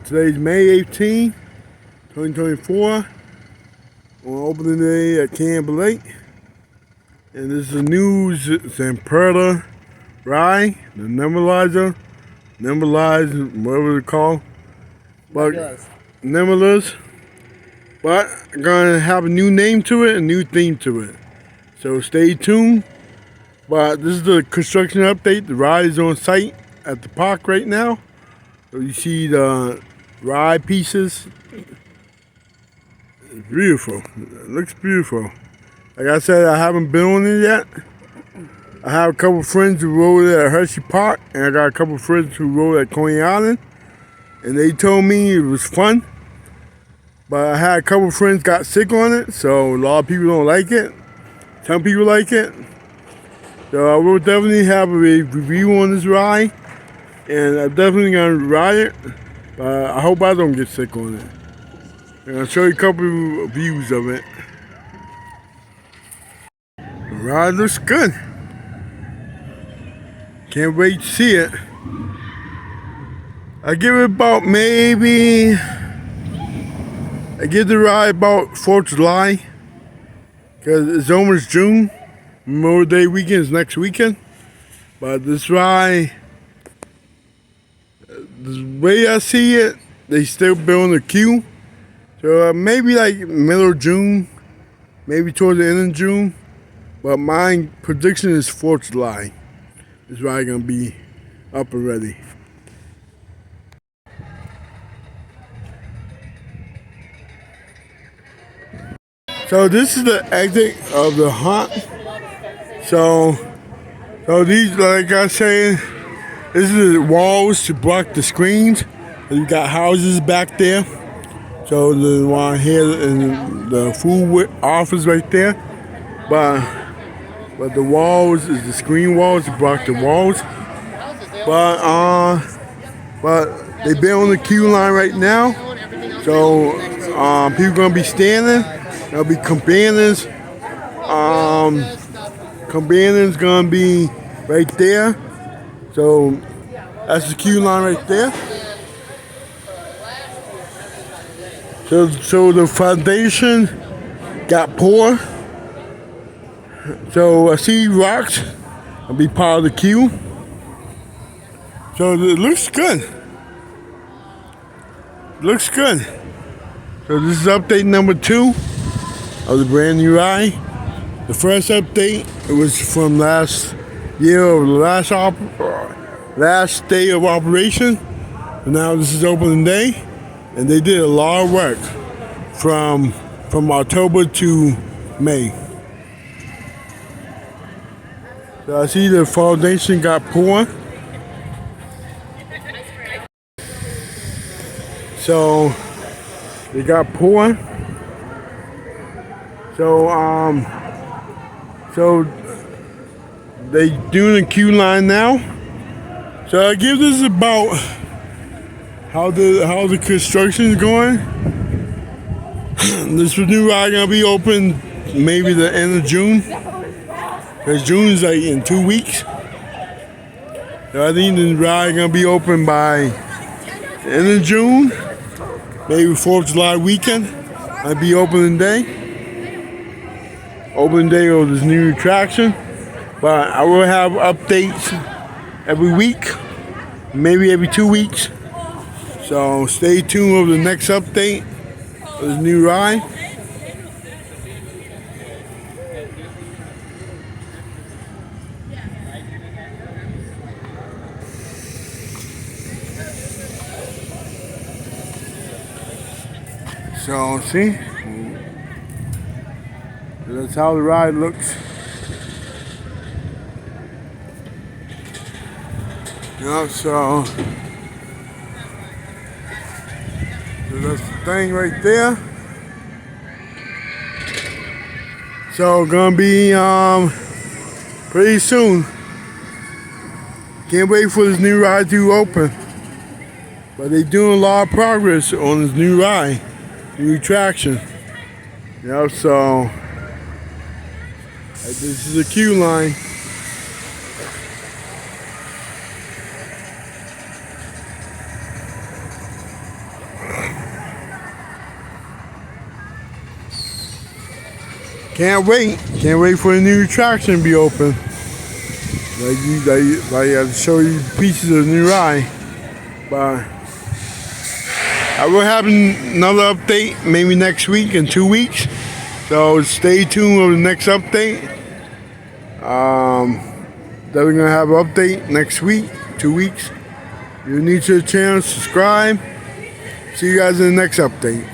Today's May 18, 2024, on opening day at Canobie. And this is the news. It's Imperator Rye, the Nebulaz, whatever it's called. But Nebulaz. But I'm gonna have a new name to it, a new theme to it. So stay tuned. But this is the construction update. The ride is on site at the park right now. So you see the ride pieces. It's beautiful. It looks beautiful. Like I said, I haven't been on it yet. I have a couple friends who rode it at Hershey Park, and I got a couple friends who rode at Coney Island, and they told me it was fun. But I had a couple friends got sick on it, so a lot of people don't like it. Some people like it. So I will definitely have a review on this ride, and I'm definitely gonna ride it. But I hope I don't get sick on it. And I'll show you a couple of views of it. The ride looks good. Can't wait to see it. I give it about maybe, I give the ride about 4th of July, because it's almost June. Memorial Day weekend is next weekend. But this ride, the way I see it, they still building the queue. So maybe like middle of June, maybe towards the end of June. But my prediction is 4th of July. This ride gonna be up and ready. So this is the exit of the haunt. So these, like I said, this is the walls to block the screens. And you got houses back there. So the one here in the food office right there. But the walls is the screen walls to block the walls. But they been on the queue line right now. So people gonna be standing. There'll be cabanas. Cabanas gonna be right there. So that's the queue line right there. So the foundation got poured. So I see rocks. I'll be part of the queue. So it looks good. Looks good. So this is update number 2 of the brand new ride. The first update, it was from last year, or the last day of operation. And now this is opening day, and they did a lot of work from October to May. So I see the foundation got poured. So they got poured. So they doing the queue line now. So I give this about how the construction is going. This new ride gonna be open maybe the end of June. Because June is like in 2 weeks. So I think the ride gonna be open by the end of June. Maybe 4th of July weekend. Might be opening day. Opening day of this new attraction. But I will have updates every week. Maybe every 2 weeks. So stay tuned over the next update of this new ride. So see, that's how the ride looks. So that's the thing right there. So gonna be pretty soon. Can't wait for this new ride to open. But they doing a lot of progress on this new ride. New attraction. So this is the queue line. Can't wait. Can't wait for the new attraction to be open. Like I show you pieces of the new ride. But I will have another update maybe next week in 2 weeks. So stay tuned for the next update. Then we're gonna have an update next week, 2 weeks. If you're new to the channel, subscribe. See you guys in the next update.